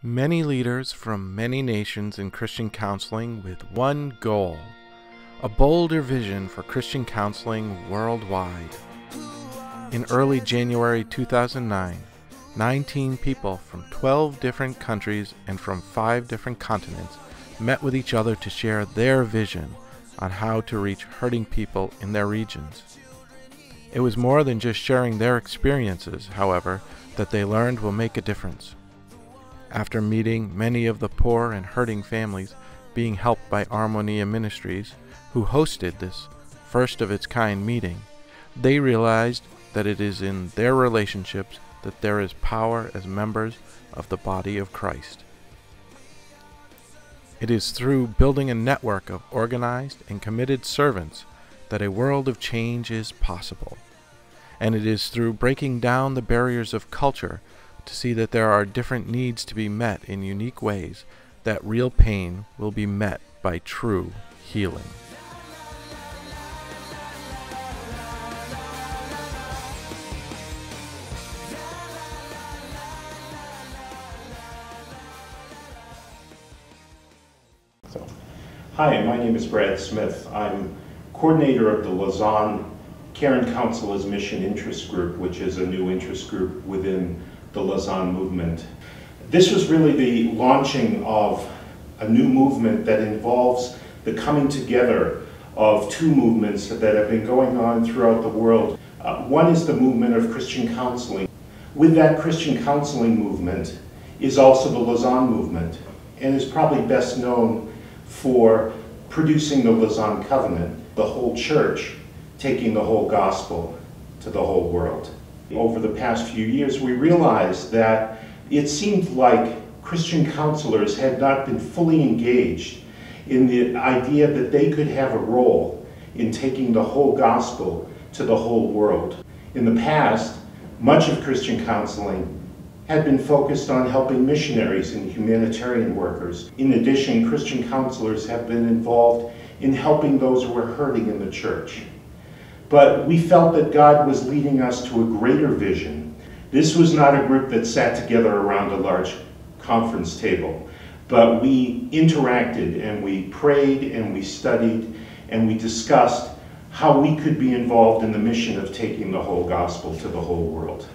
Many leaders from many nations in Christian counseling with one goal, a bolder vision for Christian counseling worldwide. In early January 2009, 19 people from 12 different countries and from 5 different continents met with each other to share their vision on how to reach hurting people in their regions. It was more than just sharing their experiences, however, that they learned will make a difference. After meeting many of the poor and hurting families being helped by Armonia Ministries, who hosted this first-of-its-kind meeting, they realized that it is in their relationships that there is power as members of the body of Christ. It is through building a network of organized and committed servants that a world of change is possible. And it is through breaking down the barriers of culture to see that there are different needs to be met in unique ways that real pain will be met by true healing. Hi, my name is Brad Smith. I'm coordinator of the Lausanne Caring Counselors Mission Interest Group, which is a new interest group within the Lausanne movement. This was really the launching of a new movement that involves the coming together of two movements that have been going on throughout the world. One is the movement of Christian counseling. With that Christian counseling movement is also the Lausanne movement, and is probably best known for producing the Lausanne Covenant, the whole church taking the whole gospel to the whole world. Over the past few years, we realized that it seemed like Christian counselors had not been fully engaged in the idea that they could have a role in taking the whole gospel to the whole world. In the past, much of Christian counseling had been focused on helping missionaries and humanitarian workers. In addition, Christian counselors have been involved in helping those who are hurting in the church. But we felt that God was leading us to a greater vision. This was not a group that sat together around a large conference table, but we interacted and we prayed and we studied and we discussed how we could be involved in the mission of taking the whole gospel to the whole world.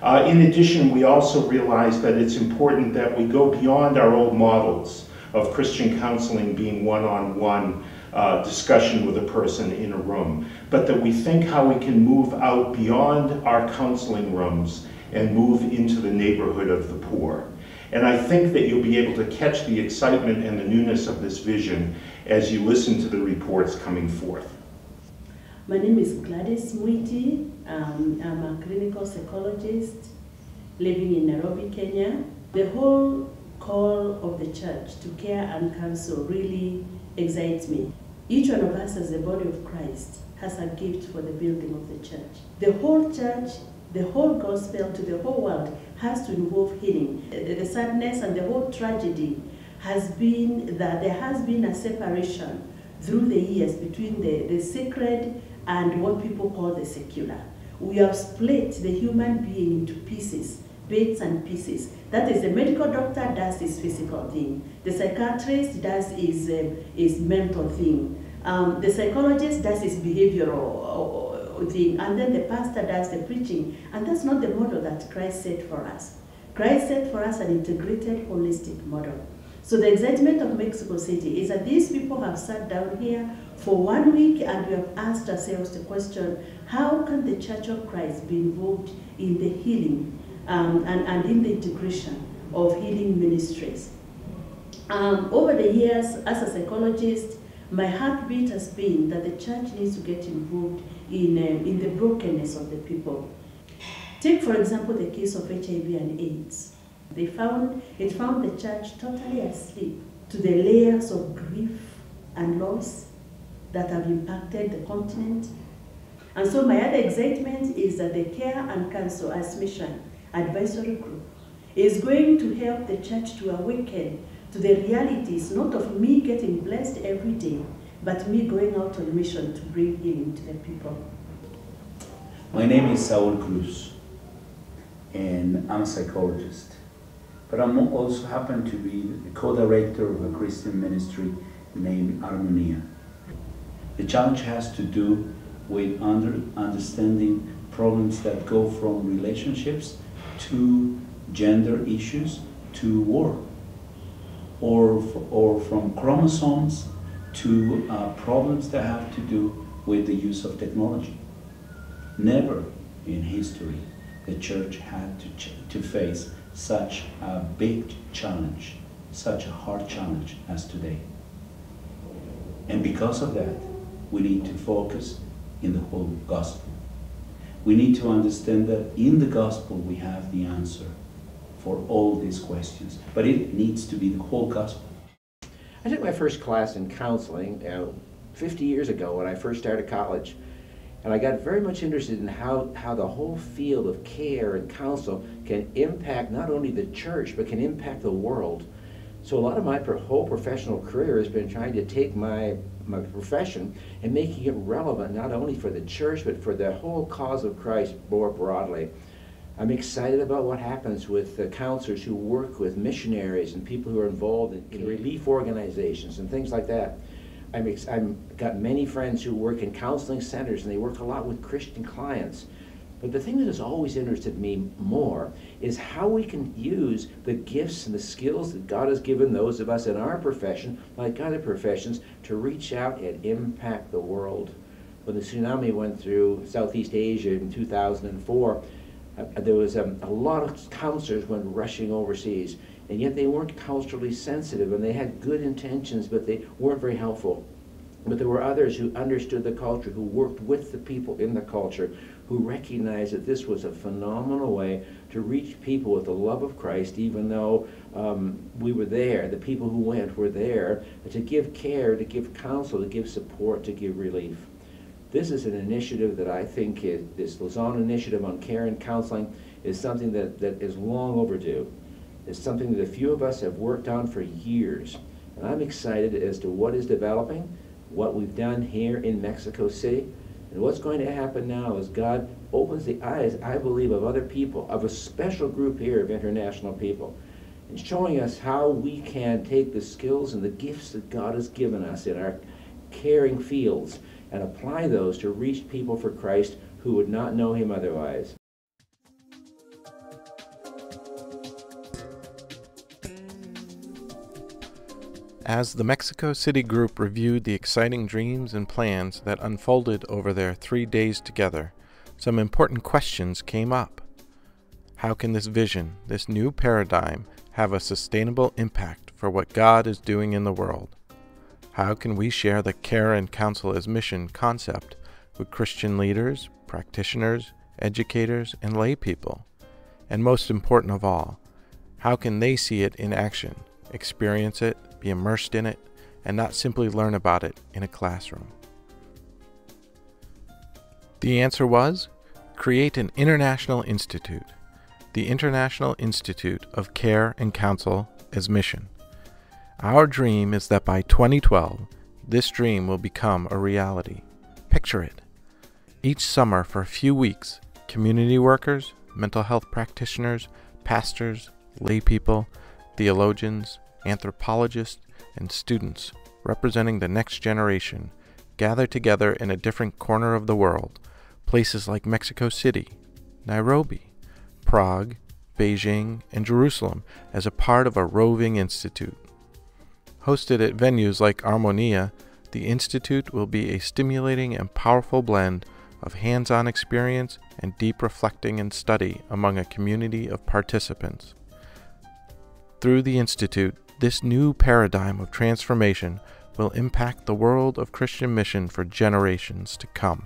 In addition, we also realized that it's important that we go beyond our old models of Christian counseling being one-on-one discussion with a person in a room, but that we think how we can move out beyond our counseling rooms and move into the neighborhood of the poor. And I think that you'll be able to catch the excitement and the newness of this vision as you listen to the reports coming forth. My name is Gladys Mwiti. I'm a clinical psychologist living in Nairobi, Kenya. The whole call of the church to care and counsel really excites me. Each one of us as the body of Christ has a gift for the building of the church. The whole church, the whole gospel to the whole world has to involve healing. The sadness and the whole tragedy has been that there has been a separation through the years between the sacred and what people call the secular. We have split the human being into pieces, bits and pieces. That is, the medical doctor does his physical thing. The psychiatrist does his mental thing. The psychologist does his behavioral thing. And then the pastor does the preaching. And that's not the model that Christ set for us. Christ set for us an integrated, holistic model. So the excitement of Mexico City is that these people have sat down here for 1 week and we have asked ourselves the question, how can the Church of Christ be involved in the healing and in the integration of healing ministries? Over the years, as a psychologist, my heartbeat has been that the church needs to get involved in the brokenness of the people. Take, for example, the case of HIV and AIDS. It found the church totally asleep to the layers of grief and loss that have impacted the continent. And so my other excitement is that the Care and Counsel as Mission Advisory Group is going to help the church to awaken to the realities, not of me getting blessed every day, but me going out on mission to bring healing to the people. My name is Saul Cruz, and I'm a psychologist. but I'm also happen to be the co-director of a Christian ministry named Harmonia. The challenge has to do with understanding problems that go from relationships to gender issues to war, or from chromosomes to problems that have to do with the use of technology. Never in history the church had to face such a big challenge, such a hard challenge as today. And because of that, we need to focus in the whole gospel. We need to understand that in the gospel we have the answer for all these questions, but it needs to be the whole gospel. I took my first class in counseling 50 years ago when I first started college, and I got very much interested in how the whole field of care and counsel can impact not only the church, but can impact the world. So a lot of my whole professional career has been trying to take my profession and making it relevant not only for the church, but for the whole cause of Christ more broadly. I'm excited about what happens with the counselors who work with missionaries and people who are involved in relief organizations and things like that. I've got many friends who work in counseling centers, and they work a lot with Christian clients. But the thing that has always interested me more is how we can use the gifts and the skills that God has given those of us in our profession, like other professions, to reach out and impact the world. When the tsunami went through Southeast Asia in 2004, there was a lot of counselors went rushing overseas, and yet they weren't culturally sensitive, and they had good intentions, but they weren't very helpful. But there were others who understood the culture, who worked with the people in the culture, who recognized that this was a phenomenal way to reach people with the love of Christ, even though we were there, the people who went were there, to give care, to give counsel, to give support, to give relief. This is an initiative that I think this Lausanne initiative on care and counseling is something that is long overdue. It's something that a few of us have worked on for years. And I'm excited as to what is developing, what we've done here in Mexico City, and what's going to happen now as God opens the eyes, I believe, of other people, of a special group here of international people, and showing us how we can take the skills and the gifts that God has given us in our caring fields and apply those to reach people for Christ who would not know Him otherwise. As the Mexico City group reviewed the exciting dreams and plans that unfolded over their 3 days together, some important questions came up. How can this vision, this new paradigm, have a sustainable impact for what God is doing in the world? How can we share the care and counsel as mission concept with Christian leaders, practitioners, educators, and lay people? And most important of all, how can they see it in action, experience it, be immersed in it, and not simply learn about it in a classroom? The answer was, create an international institute, the International Institute of Care and Counsel as Mission. Our dream is that by 2012, this dream will become a reality. Picture it. Each summer for a few weeks, community workers, mental health practitioners, pastors, lay people, theologians, anthropologists, and students representing the next generation gather together in a different corner of the world, places like Mexico City, Nairobi, Prague, Beijing, and Jerusalem as a part of a roving institute. Hosted at venues like Harmonia, the Institute will be a stimulating and powerful blend of hands-on experience and deep reflecting and study among a community of participants. Through the Institute, this new paradigm of transformation will impact the world of Christian mission for generations to come.